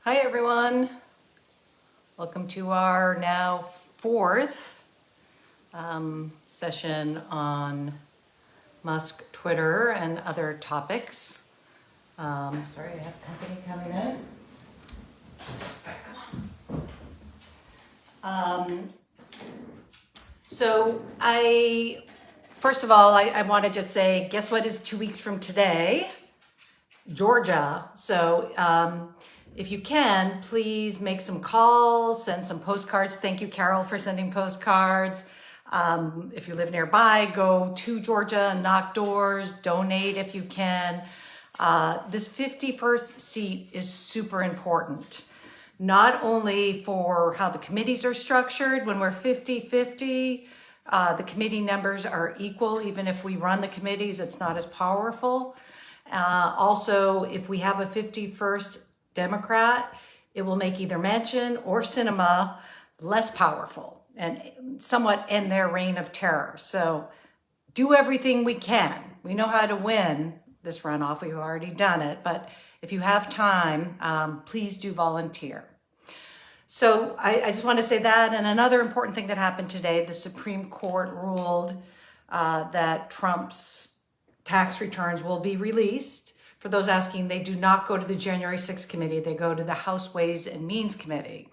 Hi everyone, welcome to our now fourth session on Musk, Twitter, and other topics. Sorry, I have company coming in. First of all, I want to just say, guess what is 2 weeks from today? Georgia. If you can, please make some calls, send some postcards. Thank you, Carol, for sending postcards. If you live nearby, go to Georgia and knock doors, donate if you can. This 51st seat is super important, not only for how the committees are structured. When we're 50-50, the committee numbers are equal. Even if we run the committees, it's not as powerful. Also, if we have a 51st Democrat, it will make either Manchin or Sinema less powerful and somewhat end their reign of terror. So do everything we can. We know how to win this runoff. We've already done it. But if you have time, please do volunteer. So I just want to say that. And another important thing that happened today, the Supreme Court ruled that Trump's tax returns will be released. For those asking, they do not go to the January 6th committee. They go to the House Ways and Means Committee,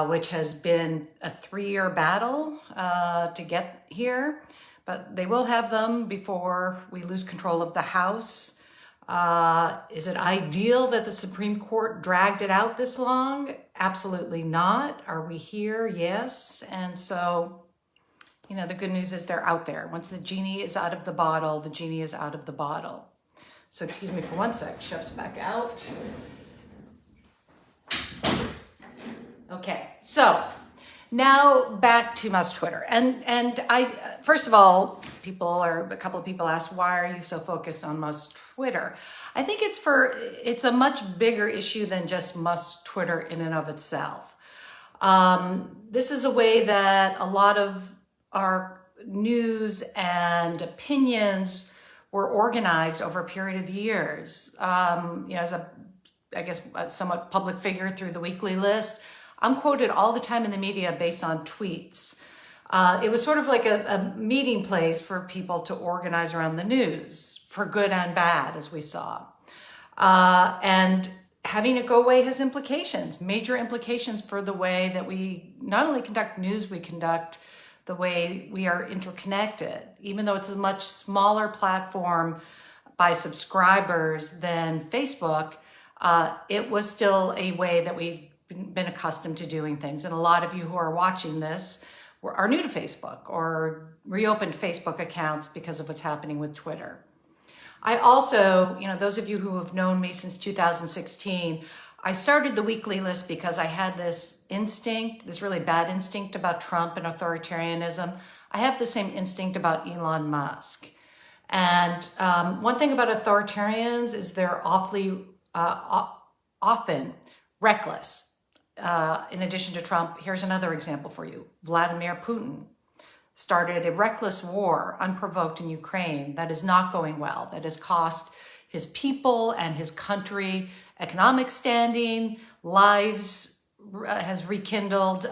which has been a 3-year battle to get here. But they will have them before we lose control of the House. Is it ideal that the Supreme Court dragged it out this long? Absolutely not. Are we here? Yes. And so, the good news is they're out there. Once the genie is out of the bottle, the genie is out of the bottle. So excuse me for one sec, Chef's back out. Okay, so now back to Musk Twitter. And I, first of all, a couple of people asked, why are you so focused on Musk Twitter? I think it's a much bigger issue than just Musk Twitter in and of itself. This is a way that a lot of our news and opinions were organized over a period of years. As a somewhat public figure through the weekly list, I'm quoted all the time in the media based on tweets. It was sort of like a meeting place for people to organize around the news, for good and bad, as we saw. And having it go away has implications, major implications for the way that we not only conduct news, we conduct the way we are interconnected. Even though it's a much smaller platform by subscribers than Facebook, it was still a way that we've been accustomed to doing things. And a lot of you who are watching this are new to Facebook or reopened Facebook accounts because of what's happening with Twitter. I also, those of you who have known me since 2016, I started the weekly list because I had this instinct, this really bad instinct about Trump and authoritarianism. I have the same instinct about Elon Musk. And one thing about authoritarians is they're awfully often reckless. In addition to Trump, here's another example for you. Vladimir Putin started a reckless war, unprovoked, in Ukraine that is not going well, that has cost his people and his country economic standing, lives, has rekindled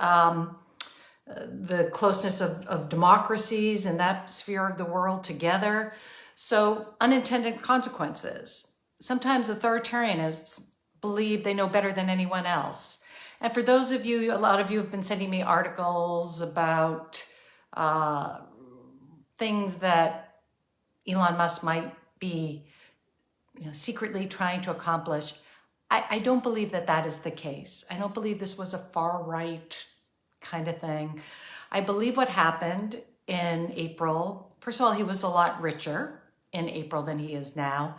the closeness of democracies in that sphere of the world together. So unintended consequences. Sometimes authoritarianists believe they know better than anyone else. And for those of you, a lot of you have been sending me articles about things that Elon Musk might be secretly trying to accomplish. I don't believe that is the case. I don't believe this was a far right kind of thing. I believe what happened in April, first of all, he was a lot richer in April than he is now.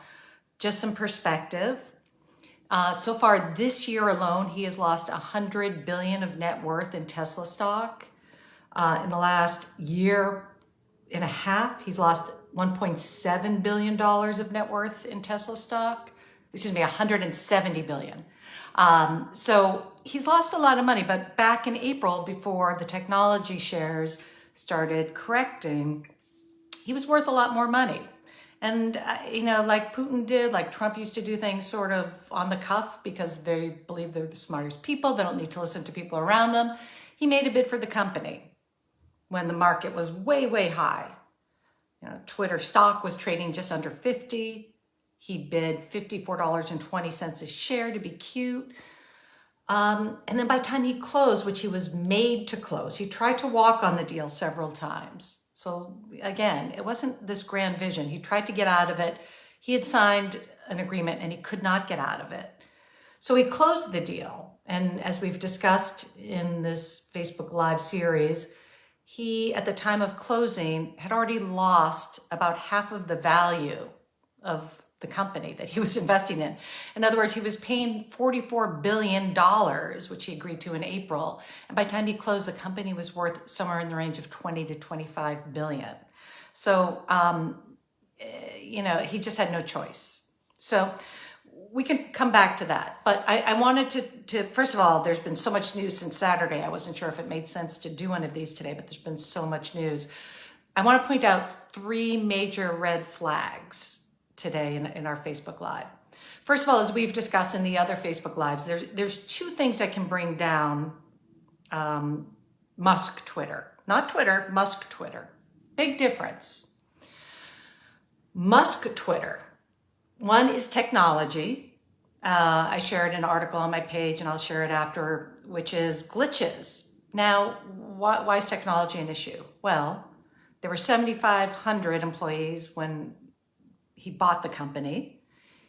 Just some perspective. So far this year alone, he has lost $100 billion of net worth in Tesla stock. In the last year and a half, he's lost $1.7 billion of net worth in Tesla stock. $170 billion. So he's lost a lot of money, but back in April, before the technology shares started correcting, he was worth a lot more money. And, like Putin did, like Trump used to do things sort of on the cuff because they believe they're the smartest people. They don't need to listen to people around them. He made a bid for the company when the market was way, way high. Twitter stock was trading just under 50. He bid $54.20 a share to be cute. And then by the time he closed, which he was made to close, he tried to walk on the deal several times. So again, it wasn't this grand vision. He tried to get out of it. He had signed an agreement and he could not get out of it. So he closed the deal. And as we've discussed in this Facebook Live series, he, at the time of closing, had already lost about half of the value of the company that he was investing in. In other words, he was paying $44 billion, which he agreed to in April. And by the time he closed, the company was worth somewhere in the range of 20 to 25 billion. So, he just had no choice. So we can come back to that. But I wanted to, first of all, there's been so much news since Saturday. I wasn't sure if it made sense to do one of these today, but there's been so much news. I want to point out 3 major red flags today in our Facebook Live. First of all, as we've discussed in the other Facebook Lives, there's 2 things that can bring down Musk Twitter. Not Twitter, Musk Twitter. Big difference. Musk Twitter. One is technology. I shared an article on my page and I'll share it after, which is glitches. Now, why is technology an issue? Well, there were 7,500 employees when he bought the company.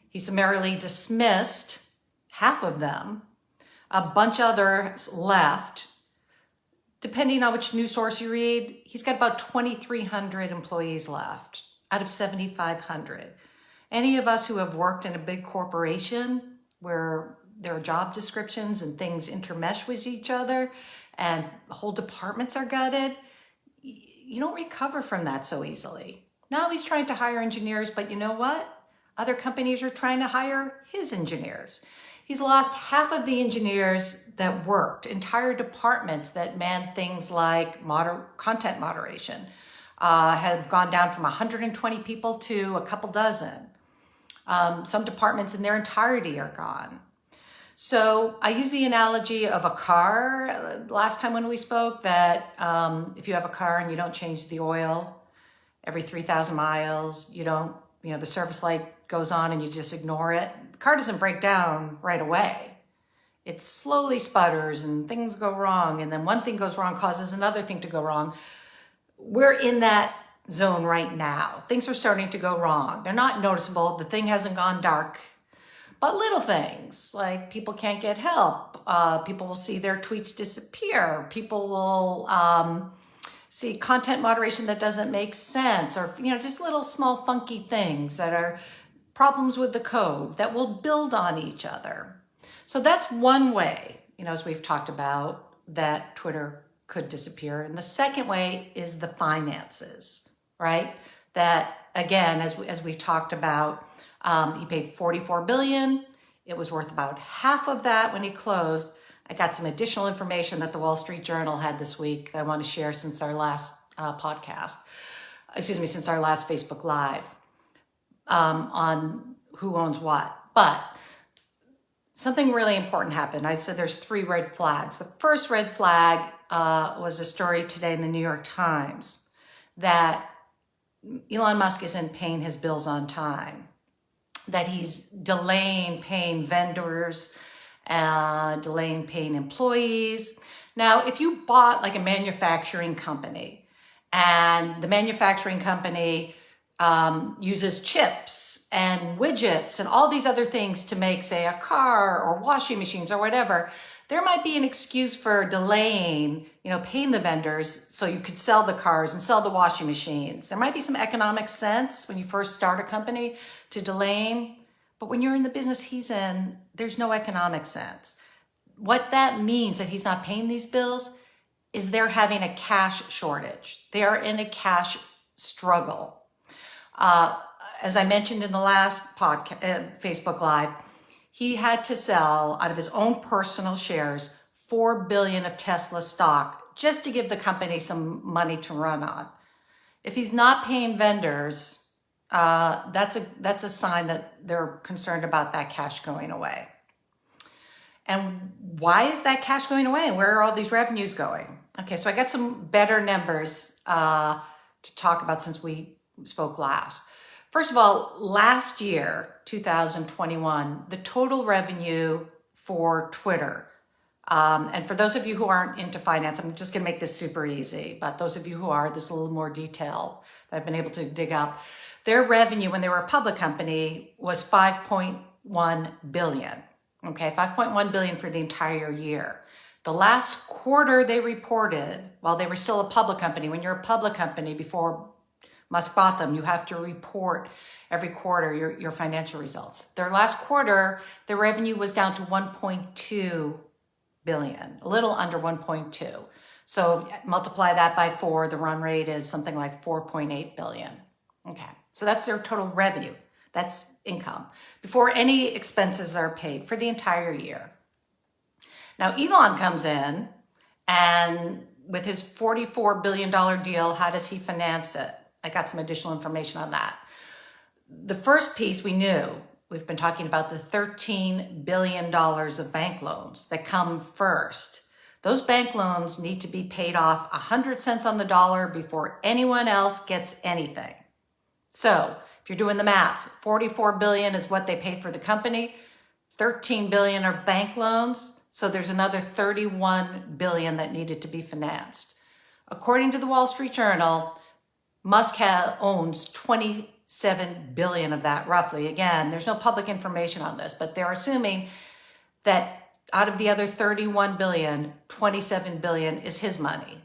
He summarily dismissed half of them. A bunch others left. Depending on which news source you read, he's got about 2,300 employees left out of 7,500. Any of us who have worked in a big corporation where there are job descriptions and things intermesh with each other and whole departments are gutted, you don't recover from that so easily. Now he's trying to hire engineers, but you know what? Other companies are trying to hire his engineers. He's lost half of the engineers that worked, entire departments that manned things like content moderation have gone down from 120 people to a couple dozen. Some departments in their entirety are gone. So I use the analogy of a car last time when we spoke that if you have a car and you don't change the oil every 3,000 miles, the service light goes on and you just ignore it. The car doesn't break down right away. It slowly sputters and things go wrong. And then one thing goes wrong causes another thing to go wrong. We're in that zone right now. Things are starting to go wrong. They're not noticeable. The thing hasn't gone dark. But little things like people can't get help. People will see their tweets disappear. People will see content moderation that doesn't make sense, or just little small funky things that are problems with the code that will build on each other. So that's one way, as we've talked about, that Twitter could disappear. And the second way is the finances, right? That again, as we talked about, he paid $44 billion. It was worth about half of that when he closed. I got some additional information that the Wall Street Journal had this week that I want to share since our last since our last Facebook Live on who owns what. But something really important happened. I said there's 3 red flags. The first red flag was a story today in the New York Times that Elon Musk isn't paying his bills on time, that he's delaying paying vendors, delaying paying employees. Now, if you bought like a manufacturing company and the manufacturing company uses chips and widgets and all these other things to make, say, a car or washing machines or whatever, there might be an excuse for delaying, paying the vendors so you could sell the cars and sell the washing machines. There might be some economic sense when you first start a company to delaying. But when you're in the business he's in, there's no economic sense. What that means that he's not paying these bills is they're having a cash shortage. They are in a cash struggle. As I mentioned in the last Facebook Live, he had to sell out of his own personal shares $4 billion of Tesla stock just to give the company some money to run on. If he's not paying vendors, that's a sign that they're concerned about that cash going away. And why is that cash going away? And where are all these revenues going? Okay, so I got some better numbers to talk about since we spoke last. First of all, last year, 2021, the total revenue for Twitter, and for those of you who aren't into finance, I'm just going to make this super easy, but those of you who are, this is a little more detail that I've been able to dig up. Their revenue when they were a public company was 5.1 billion. Okay, 5.1 billion for the entire year. The last quarter they reported, while they were still a public company, when you're a public company before Musk bought them, you have to report every quarter your financial results. Their last quarter, their revenue was down to 1.2 billion, a little under 1.2. So multiply that by 4, the run rate is something like 4.8 billion. Okay, so that's their total revenue. That's income before any expenses are paid for the entire year. Now, Elon comes in and with his $44 billion deal, how does he finance it? I got some additional information on that. The first piece we knew, we've been talking about the $13 billion of bank loans that come first. Those bank loans need to be paid off 100 cents on the dollar before anyone else gets anything. So if you're doing the math, 44 billion is what they paid for the company, 13 billion are bank loans, so there's another 31 billion that needed to be financed. According to the Wall Street Journal, Musk owns 27 billion of that, roughly. Again, there's no public information on this, but they're assuming that out of the other 31 billion, 27 billion is his money.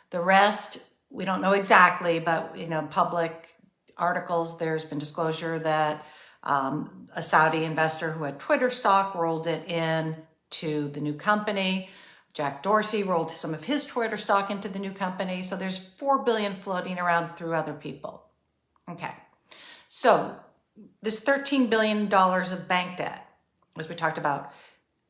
The rest, we don't know exactly, but public articles, there's been disclosure that a Saudi investor who had Twitter stock rolled it in to the new company. Jack Dorsey rolled some of his Twitter stock into the new company. So there's 4 billion floating around through other people. Okay. So this $13 billion of bank debt, as we talked about,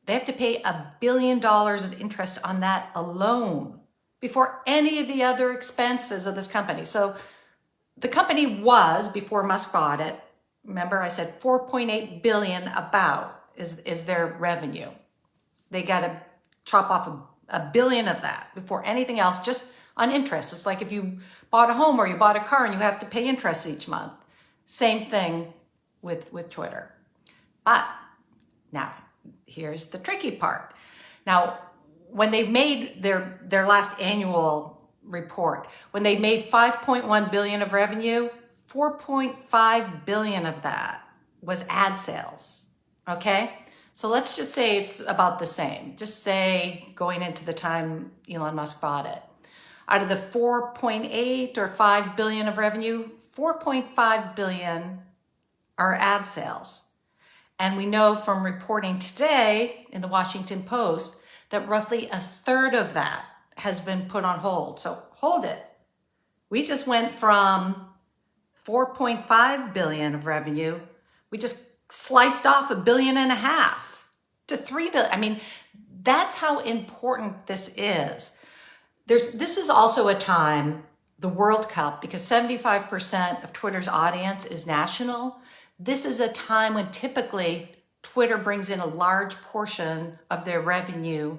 they have to pay $1 billion of interest on that alone before any of the other expenses of this company. So the company was, before Musk bought it, remember I said 4.8 billion about is their revenue. They got to chop off a billion of that before anything else, just on interest. It's like if you bought a home or you bought a car and you have to pay interest each month. Same thing with Twitter. But now, here's the tricky part. Now, when they made their last annual report, when they made 5.1 billion of revenue, 4.5 billion of that was ad sales. Okay? So let's just say it's about the same. Just say going into the time Elon Musk bought it. Out of the 4.8 or 5 billion of revenue, 4.5 billion are ad sales. And we know from reporting today in the Washington Post that roughly a third of that has been put on hold. So hold it. We just went from 4.5 billion of revenue. We just sliced off $1.5 billion to 3 billion. I mean, that's how important this is. This is also a time, the World Cup, because 75% of Twitter's audience is national. This is a time when typically Twitter brings in a large portion of their revenue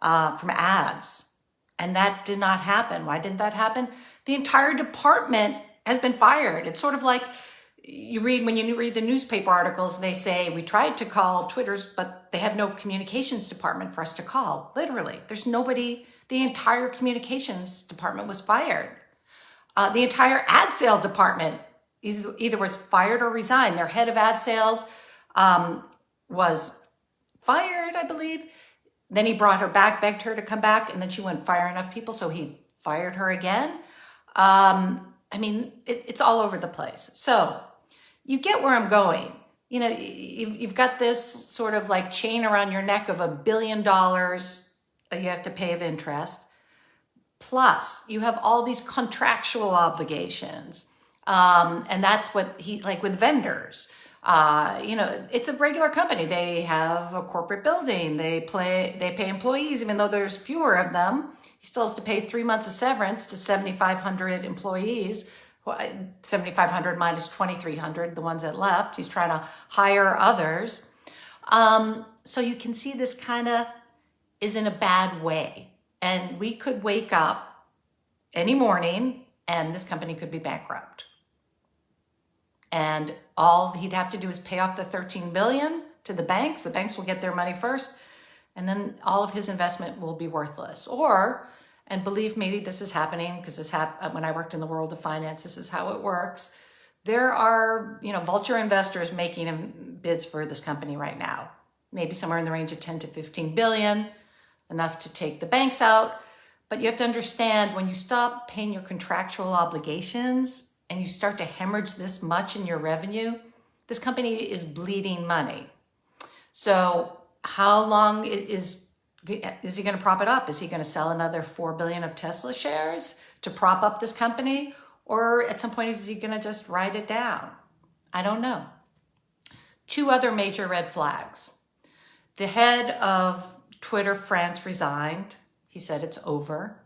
from ads. And that did not happen. Why didn't that happen? The entire department has been fired. It's sort of like when you read the newspaper articles, they say, we tried to call Twitter's, but they have no communications department for us to call. Literally, there's nobody, the entire communications department was fired. The entire ad sale department either was fired or resigned. Their head of ad sales was fired, I believe. Then he brought her back, begged her to come back, and then she wouldn't fire enough people, so he fired her again. I mean, it's all over the place. So you get where I'm going. You've got this sort of like chain around your neck of $1 billion that you have to pay of interest. Plus, you have all these contractual obligations. And that's what like with vendors. It's a regular company. They have a corporate building. They pay employees, even though there's fewer of them. He still has to pay 3 months of severance to 7,500 employees 7,500 minus 2,300, the ones that left. He's trying to hire others. So you can see this kind of is in a bad way. And we could wake up any morning and this company could be bankrupt. And all he'd have to do is pay off the $13 billion to the banks. The banks will get their money first, and then all of his investment will be worthless. Or, and believe me, this is happening because when I worked in the world of finance, this is how it works. There are, vulture investors making bids for this company right now, maybe somewhere in the range of 10 to 15 billion, enough to take the banks out. But you have to understand, when you stop paying your contractual obligations and you start to hemorrhage this much in your revenue, this company is bleeding money. So how long is he going to prop it up? Is he going to sell another 4 billion of Tesla shares to prop up this company? Or at some point, is he going to just write it down? I don't know. 2 other major red flags. The head of Twitter France resigned. He said it's over,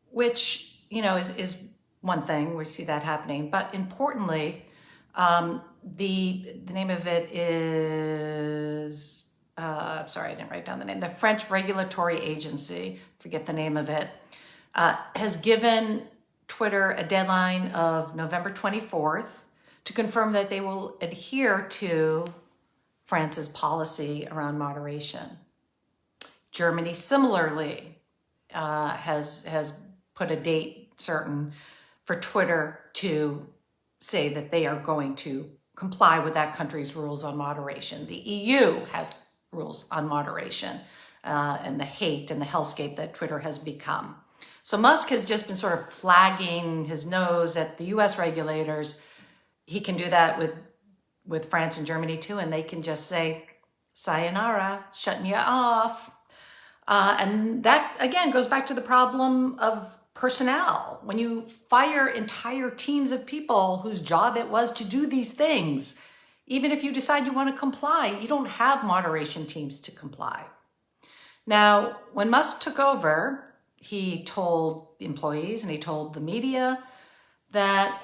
which, is one thing. We see that happening. But importantly, the name of it is, sorry, I didn't write down the name. The French Regulatory Agency, forget the name of it, has given Twitter a deadline of November 24th to confirm that they will adhere to France's policy around moderation. Germany similarly has put a date certain for Twitter to say that they are going to comply with that country's rules on moderation. The EU has rules on moderation and the hate and the hellscape that Twitter has become. So Musk has just been sort of flagging his nose at the US regulators. He can do that with France and Germany too, and they can just say, sayonara, shutting you off. And that, again, goes back to the problem of personnel. When you fire entire teams of people whose job it was to do these things, even if you decide you want to comply, you don't have moderation teams to comply. Now, when Musk took over, he told the employees and he told the media that,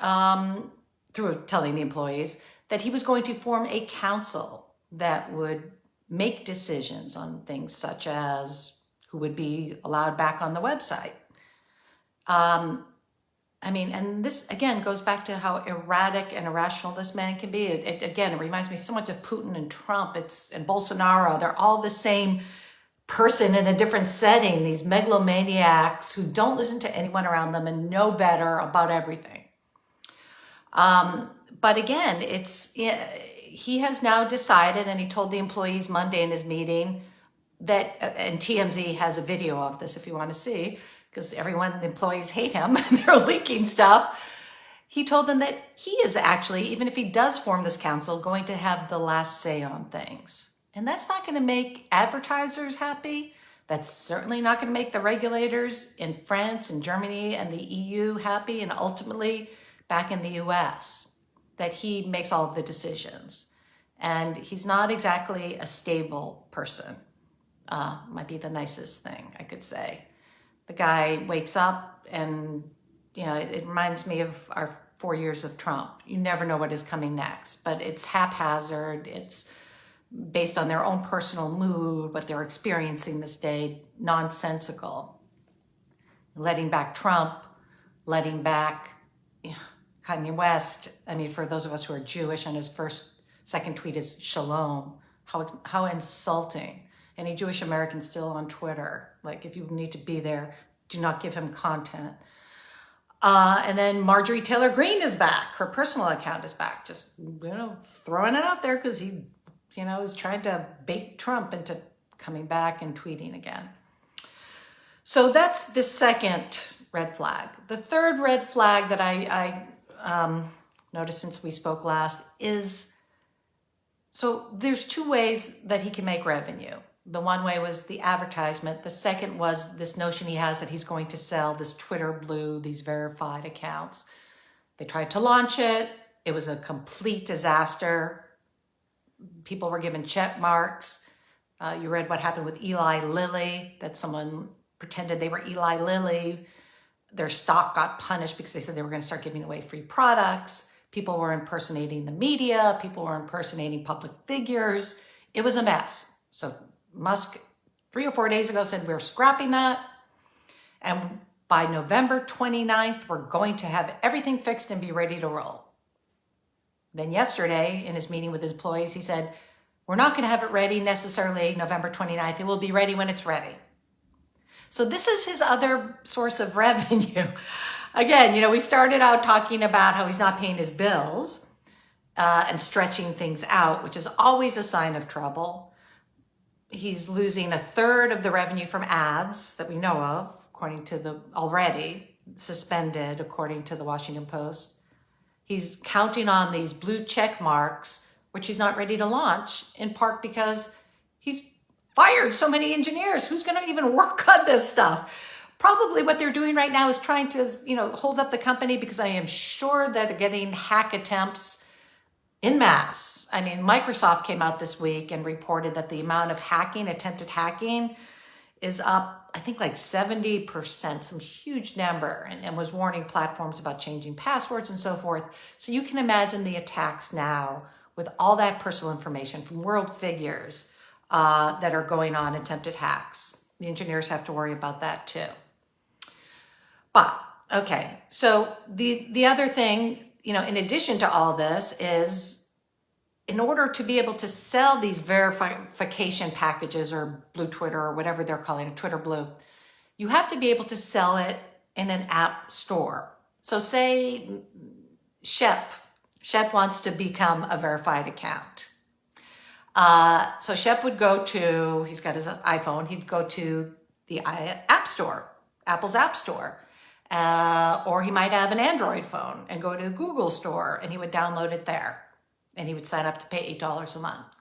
through telling the employees, that he was going to form a council that would make decisions on things such as who would be allowed back on the website. And this, again, goes back to how erratic and irrational this man can be. It reminds me so much of Putin and Trump and Bolsonaro. They're all the same person in a different setting, these megalomaniacs who don't listen to anyone around them and know better about everything. But again, he has now decided, and he told the employees Monday in his meeting that, and TMZ has a video of this if you want to see, because the employees hate him and they're leaking stuff. He told them that he is actually, even if he does form this council, going to have the last say on things. And that's not going to make advertisers happy. That's certainly not going to make the regulators in France and Germany and the EU happy, and ultimately back in the US, that he makes all of the decisions. And he's not exactly a stable person. Might be the nicest thing I could say. The guy wakes up and, it reminds me of our 4 years of Trump. You never know what is coming next, but it's haphazard. It's based on their own personal mood, what they're experiencing this day, nonsensical. Letting back Trump, letting back Kanye West. For those of us who are Jewish, and his second tweet is shalom. How insulting. Any Jewish American still on Twitter? Like, if you need to be there, do not give him content. And then Marjorie Taylor Greene is back. Her personal account is back. Just, throwing it out there because he, is trying to bait Trump into coming back and tweeting again. So that's the second red flag. The third red flag that I noticed since we spoke last is, so there's 2 ways that he can make revenue. The one way was the advertisement. The second was this notion he has that he's going to sell this Twitter Blue, these verified accounts. They tried to launch it. It was a complete disaster. People were given check marks. You read what happened with Eli Lilly, that someone pretended they were Eli Lilly, their stock got punished because they said they were going to start giving away free products. People were impersonating the media. People were impersonating public figures. It was a mess. So Musk 3 or 4 days ago said we're scrapping that. And by November 29th, we're going to have everything fixed and be ready to roll. Then yesterday, in his meeting with his employees, he said, we're not going to have it ready necessarily November 29th. It will be ready when it's ready. So this is his other source of revenue. Again, we started out talking about how he's not paying his bills and stretching things out, which is always a sign of trouble. He's losing 1/3 of the revenue from ads that we know of, according to the already suspended, according to the Washington Post. He's counting on these blue check marks, which he's not ready to launch, in part because he's fired so many engineers. Who's going to even work on this stuff? Probably what they're doing right now is trying to, hold up the company, because I am sure that they're getting hack attempts en masse. I mean, Microsoft came out this week and reported that the amount of attempted hacking is up, I think like 70%, some huge number, and was warning platforms about changing passwords and so forth. So you can imagine the attacks now with all that personal information from world figures that are going on, attempted hacks. The engineers have to worry about that too. But, okay, so the other thing, in addition to all this is, in order to be able to sell these verification packages, or Blue Twitter, or whatever they're calling it, Twitter Blue, you have to be able to sell it in an app store. So say Shep wants to become a verified account. So Shep would go to, he's got his iPhone, he'd go to the App Store, Apple's App Store. Or he might have an Android phone and go to Google Store, and he would download it there. And he would sign up to pay $8 a month.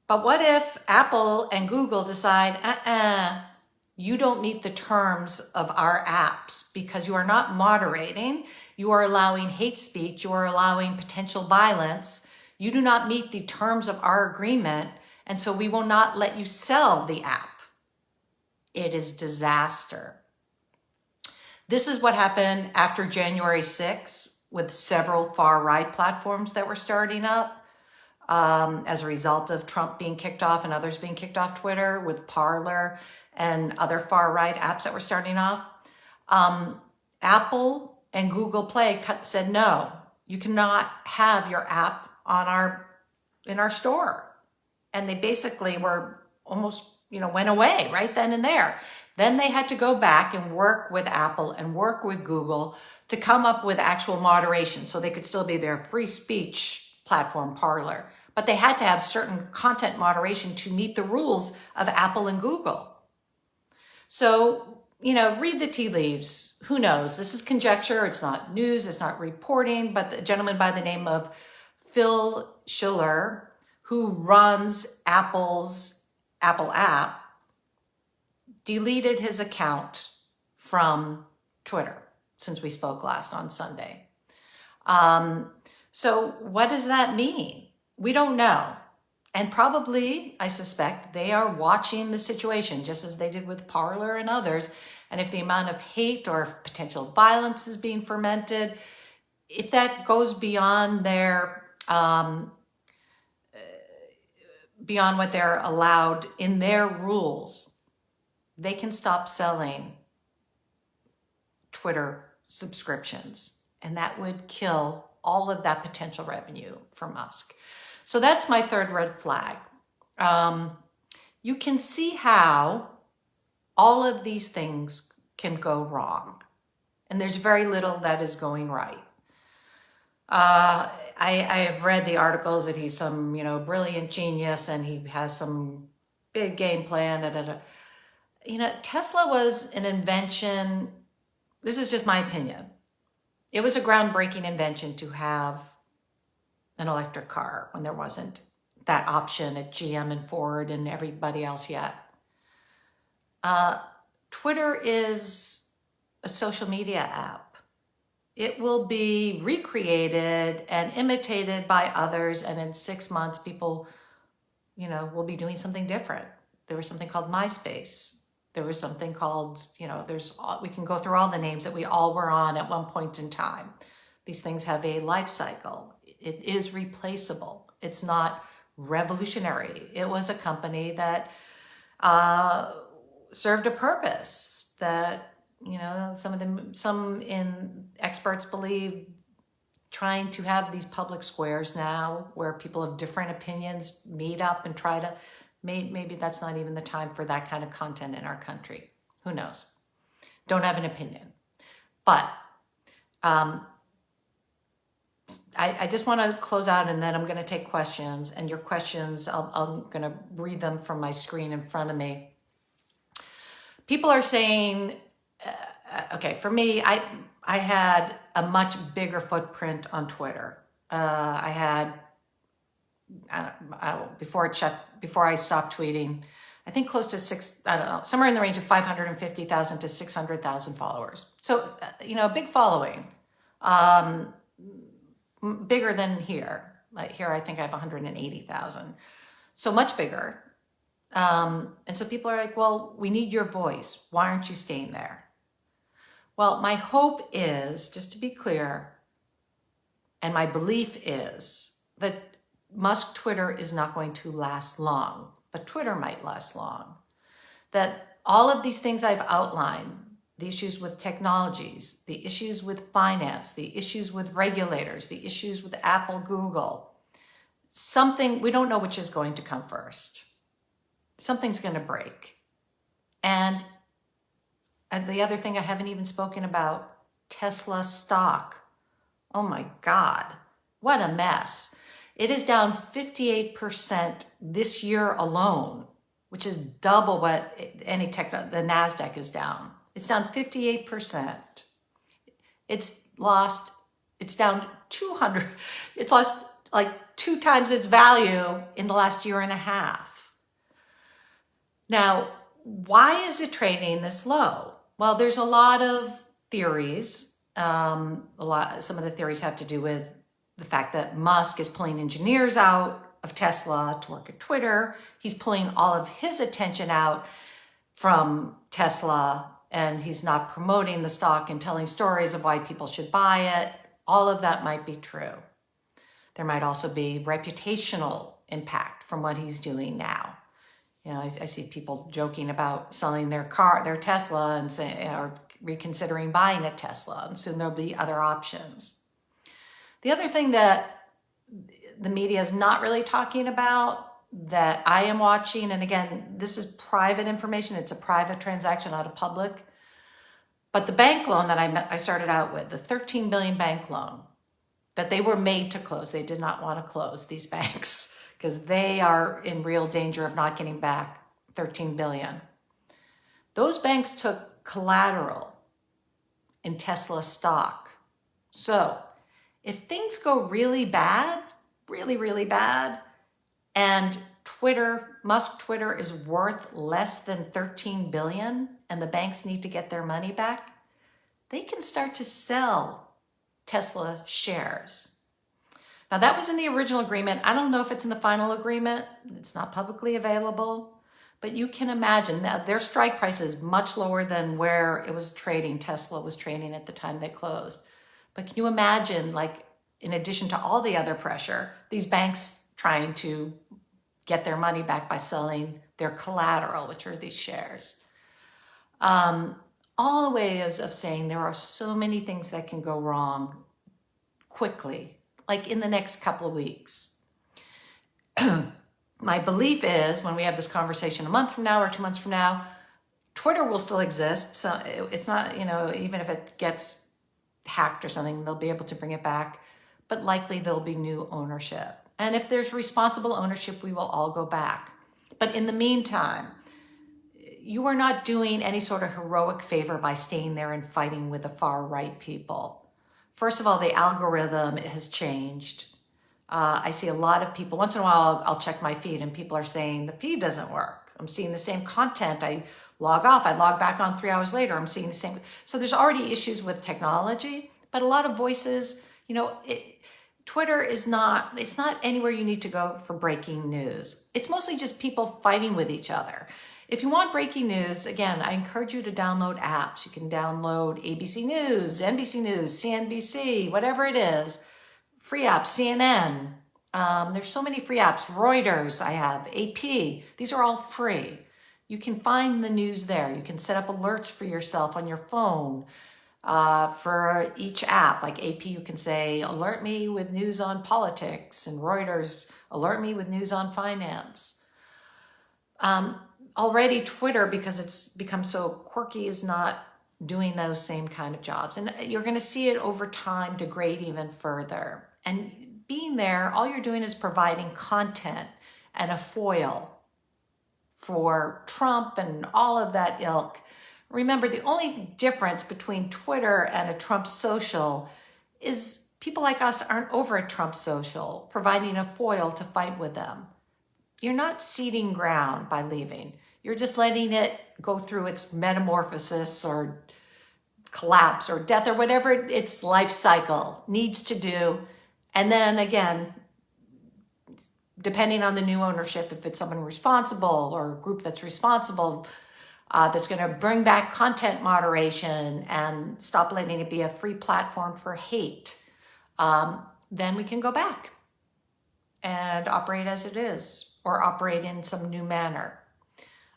But what if Apple and Google decide, you don't meet the terms of our apps because you are not moderating, you are allowing hate speech, you are allowing potential violence, you do not meet the terms of our agreement, and so we will not let you sell the app. It is disaster. This is what happened after January 6th with several far-right platforms that were starting up as a result of Trump being kicked off and others being kicked off Twitter, with Parler and other far-right apps that were starting off. Apple and Google Play said, no, you cannot have your app in our store. And they basically were almost, went away right then and there. Then they had to go back and work with Apple and work with Google to come up with actual moderation so they could still be their free speech platform, Parler. But they had to have certain content moderation to meet the rules of Apple and Google. So, read the tea leaves. Who knows? This is conjecture. It's not news. It's not reporting. But the gentleman by the name of Phil Schiller, who runs Apple's Apple app, deleted his account from Twitter since we spoke last on Sunday. So what does that mean? We don't know. And probably, I suspect, they are watching the situation just as they did with Parler and others. And if the amount of hate or potential violence is being fermented, if that goes beyond beyond what they're allowed in their rules, they can stop selling Twitter subscriptions, and that would kill all of that potential revenue for Musk. So that's my third red flag. You can see how all of these things can go wrong, and there's very little that is going right. I have read the articles that he's some, brilliant genius and he has some big game plan. Tesla was an invention. This is just my opinion. It was a groundbreaking invention to have an electric car when there wasn't that option at GM and Ford and everybody else yet. Twitter is a social media app. It will be recreated and imitated by others, and in 6 months, people, will be doing something different. There was something called MySpace. There was something called, we can go through all the names that we all were on at one point in time. These things have a life cycle. It is replaceable. It's not revolutionary. It was a company that served a purpose that, some experts believe trying to have these public squares now where people of different opinions meet up and try to, maybe that's not even the time for that kind of content in our country. Who knows? Don't have an opinion. But I just want to close out, and then I'm going to take questions. And your questions, I'm going to read them from my screen in front of me. People are saying, okay, for me, I had a much bigger footprint on Twitter. I had, before I stopped tweeting, I think close to somewhere in the range of 550,000 to 600,000 followers. So, a big following, bigger than here. Like here, I think I have 180,000. So much bigger. And so people are like, well, we need your voice. Why aren't you staying there? Well, my hope is, just to be clear, and my belief is that Musk Twitter is not going to last long, but Twitter might last long. That all of these things I've outlined, the issues with technologies, the issues with finance, the issues with regulators, the issues with Apple, Google, we don't know which is going to come first. Something's going to break. And the other thing I haven't even spoken about, Tesla stock. Oh my God, what a mess. It is down 58% this year alone, which is double what the NASDAQ is down. It's down 58%. It's down 200. It's lost like 2 times its value in the last year and a half. Now, why is it trading this low? Well, there's a lot of theories. Some of the theories have to do with the fact that Musk is pulling engineers out of Tesla to work at Twitter. He's pulling all of his attention out from Tesla, and he's not promoting the stock and telling stories of why people should buy it. All of that might be true. There might also be reputational impact from what he's doing now. I see people joking about selling their Tesla, and saying, or reconsidering buying a Tesla, and soon there'll be other options. The other thing that the media is not really talking about that I am watching, and again, this is private information, it's a private transaction, not a public, but the bank loan that I started out with, the 13 billion bank loan, that they were made to close. They did not want to close, these banks, because they are in real danger of not getting back 13 billion. Those banks took collateral in Tesla stock. So if things go really bad, really, really bad, and Musk Twitter is worth less than 13 billion, and the banks need to get their money back, they can start to sell Tesla shares. Now, that was in the original agreement. I don't know if it's in the final agreement. It's not publicly available. But you can imagine that their strike price is much lower than where it was trading. Tesla was trading at the time they closed. But can you imagine, like, in addition to all the other pressure, these banks trying to get their money back by selling their collateral, which are these shares? All the ways of saying there are so many things that can go wrong quickly, like in the next couple of weeks. My belief is when we have this conversation a month from now or 2 months from now, Twitter will still exist. So it's not, even if it gets hacked or something, they'll be able to bring it back, but likely there'll be new ownership. And if there's responsible ownership, we will all go back. But in the meantime, you are not doing any sort of heroic favor by staying there and fighting with the far right people. First of all, the algorithm has changed. I see a lot of people, once in a while I'll check my feed and people are saying the feed doesn't work. I'm seeing the same content. I log off, I log back on 3 hours later, I'm seeing the same. So there's already issues with technology, but a lot of voices, Twitter is not, it's not anywhere you need to go for breaking news. It's mostly just people fighting with each other. If you want breaking news, again, I encourage you to download apps. You can download ABC News, NBC News, CNBC, whatever it is. Free apps, CNN. There's so many free apps. Reuters, I have, AP. These are all free. You can find the news there. You can set up alerts for yourself on your phone. For each app, like AP, you can say, alert me with news on politics, and Reuters, alert me with news on finance. Already Twitter, because it's become so quirky, is not doing those same kind of jobs. And you're going to see it over time degrade even further. And being there, all you're doing is providing content and a foil for Trump and all of that ilk. Remember, the only difference between Twitter and a Trump social is people like us aren't over at Trump social, providing a foil to fight with them. You're not ceding ground by leaving. You're just letting it go through its metamorphosis or collapse or death or whatever its life cycle needs to do. And then again, depending on the new ownership, if it's someone responsible or a group that's responsible, that's going to bring back content moderation and stop letting it be a free platform for hate, then we can go back and operate as it is, or operate in some new manner.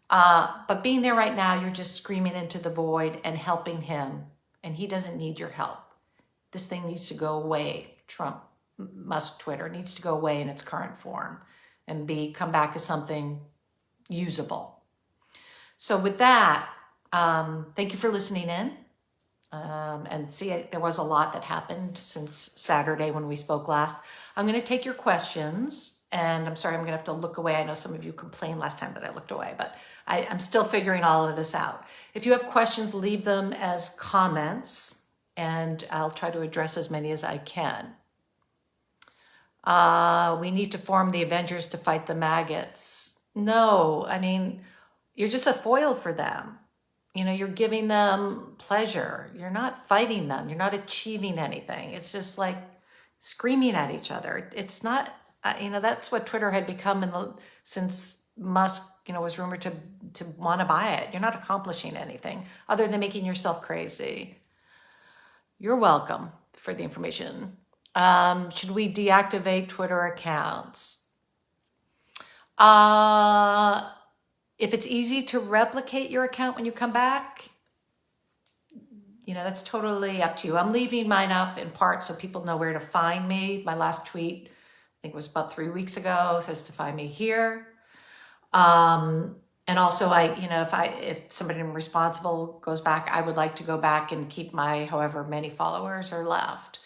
But being there right now, you're just screaming into the void and helping him, and he doesn't need your help. This thing needs to go away. Trump, Musk, Twitter needs to go away in its current form and come back as something usable. So with that, thank you for listening in. And see, there was a lot that happened since Saturday when we spoke last. I'm going to take your questions, and I'm sorry, I'm going to have to look away. I know some of you complained last time that I looked away, but I'm still figuring all of this out. If you have questions, leave them as comments, and I'll try to address as many as I can. We need to form the Avengers to fight the maggots. No, I mean, you're just a foil for them. You know, you're giving them pleasure. You're not fighting them. You're not achieving anything. It's just like screaming at each other. It's not, that's what Twitter had become since Musk, was rumored to want to buy it. You're not accomplishing anything other than making yourself crazy. You're welcome for the information. Should we deactivate Twitter accounts? If it's easy to replicate your account when you come back, that's totally up to you. I'm leaving mine up in part so people know where to find me. My last tweet, I think it was about 3 weeks ago, says to find me here. And also if somebody responsible goes back, I would like to go back and keep my however many followers are left.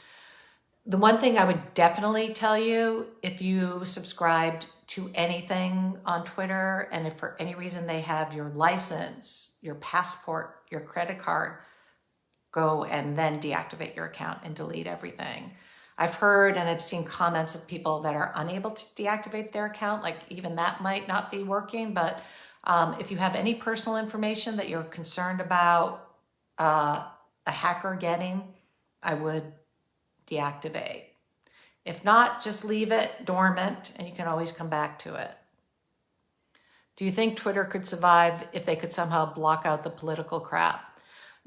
The one thing I would definitely tell you, if you subscribed to anything on Twitter, and if for any reason they have your license, your passport, your credit card, go and then deactivate your account and delete everything. I've heard and I've seen comments of people that are unable to deactivate their account, like even that might not be working. But if you have any personal information that you're concerned about a hacker getting, I would deactivate. If not, just leave it dormant and you can always come back to it. Do you think Twitter could survive if they could somehow block out the political crap?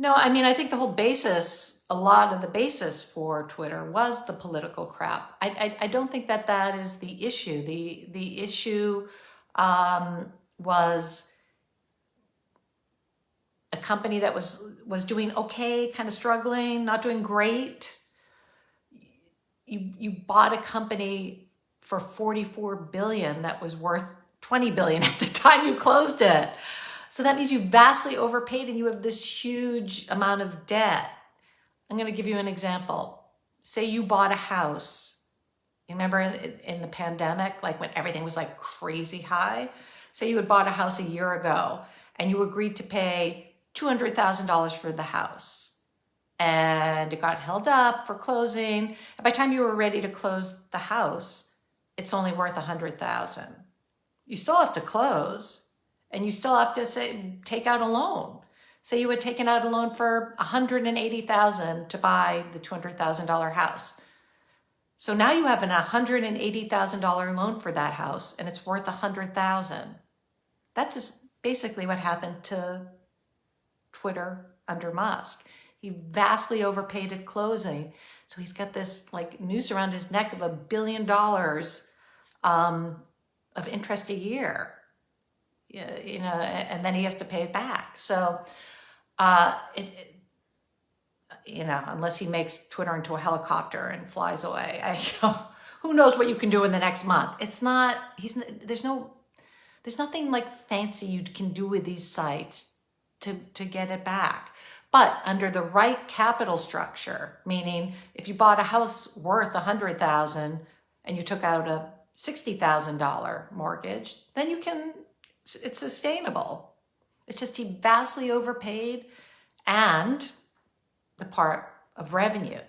No, I think the whole basis, a lot of the basis for Twitter was the political crap. I don't think that is the issue. The issue was a company that was doing okay, kind of struggling, not doing great. You bought a company for $44 billion that was worth $20 billion at the time you closed it. So that means you vastly overpaid and you have this huge amount of debt. I'm going to give you an example. Say you bought a house. You remember in the pandemic, like when everything was like crazy high? Say you had bought a house a year ago and you agreed to pay $200,000 for the house. And it got held up for closing. And by the time you were ready to close the house, it's only worth $100,000. You still have to close, and you still have to take out a loan. Say you had taken out a loan for $180,000 to buy the $200,000 house. So now you have an $180,000 loan for that house and it's worth $100,000. That's just basically what happened to Twitter under Musk. He vastly overpaid at closing. So he's got this like noose around his neck of $1 billion of interest a year. You know, and then he has to pay it back. So, you know, unless he makes Twitter into a helicopter and flies away, who knows what you can do in the next month? It's not. There's nothing like fancy you can do with these sites to get it back. But under the right capital structure, meaning if you bought a house worth $100,000 and you took out a $60,000 mortgage, then you can. It's sustainable. It's just he vastly overpaid, and the part of revenue.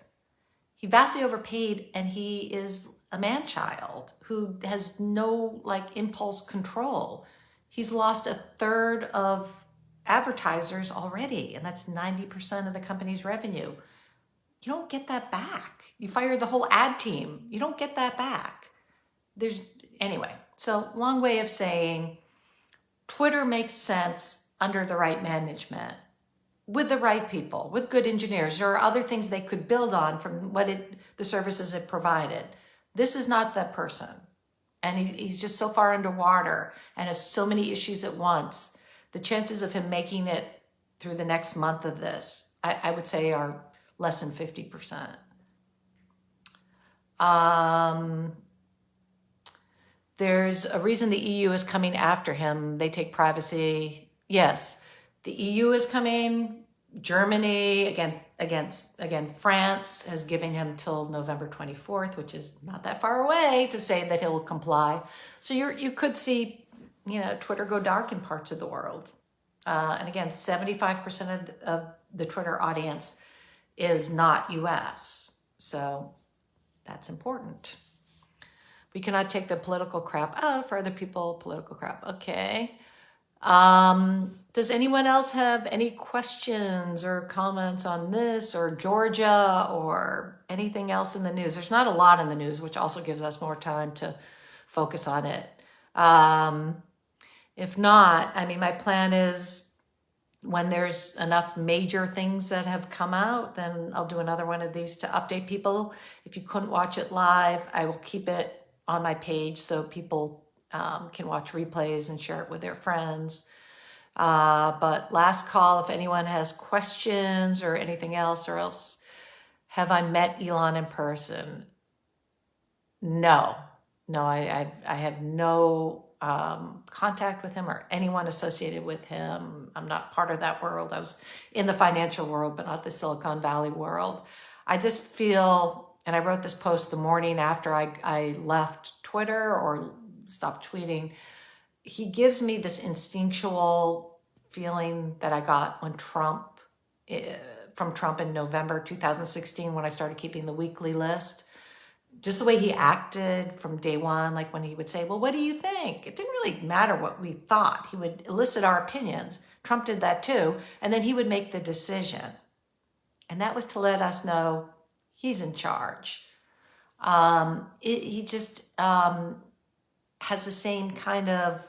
He vastly overpaid, and he is a man-child who has no like impulse control. He's lost a third of advertisers already, and that's 90% of the company's revenue. You don't get that back. You fire the whole ad team. You don't get that back. Anyway, so long way of saying Twitter makes sense under the right management, with the right people, with good engineers. There are other things they could build on from the services it provided. This is not that person. And he's just so far underwater and has so many issues at once. The chances of him making it through the next month of this, I would say, are less than 50%. There's a reason the EU is coming after him. They take privacy. Yes, the EU is coming. Germany, again, France has given him till November 24th, which is not that far away, to say that he'll comply. So you could see, you know, Twitter go dark in parts of the world. And again, 75% of the Twitter audience is not US. So that's important. We cannot take the political crap out for other people. Political crap. Okay. Does anyone else have any questions or comments on this or Georgia or anything else in the news? There's not a lot in the news, which also gives us more time to focus on it. If not, I mean, my plan is when there's enough major things that have come out, then I'll do another one of these to update people. If you couldn't watch it live, I will keep it on my page so people can watch replays and share it with their friends. But last call, if anyone has questions or anything else, or else have I met Elon in person? No, I have no contact with him or anyone associated with him. I'm not part of that world. I was in the financial world, but not the Silicon Valley world. I just feel, and I wrote this post the morning after I left Twitter or stopped tweeting, he gives me this instinctual feeling that I got when from Trump in November 2016, when I started keeping the weekly list. Just the way he acted from day one, like when he would say, well, what do you think? It didn't really matter what we thought. He would elicit our opinions. Trump did that too. And then he would make the decision. And that was to let us know he's in charge. He just has the same kind of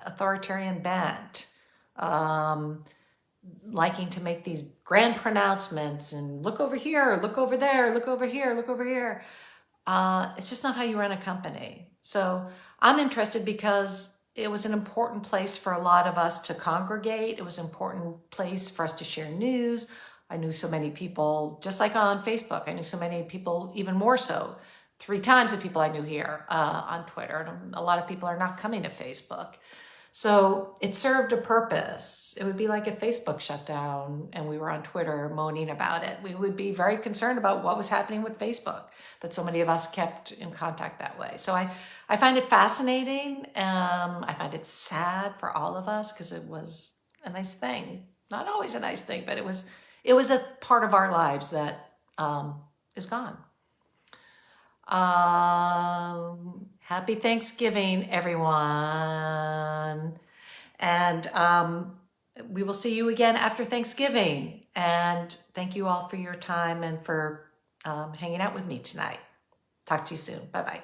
authoritarian bent, liking to make these grand pronouncements and look over here, look over there, look over here, look over here. It's just not how you run a company. So I'm interested because it was an important place for a lot of us to congregate. It was an important place for us to share news. I knew so many people, just like on Facebook, I knew so many people, even more so, 3 times the people I knew here on Twitter. And a lot of people are not coming to Facebook. So it served a purpose. It would be like if Facebook shut down and we were on Twitter moaning about it. We would be very concerned about what was happening with Facebook, that so many of us kept in contact that way. So I find it fascinating. I find it sad for all of us because it was a nice thing. Not always a nice thing, but it was a part of our lives that is gone. Happy Thanksgiving, everyone. And we will see you again after Thanksgiving. And thank you all for your time and for hanging out with me tonight. Talk to you soon. Bye-bye.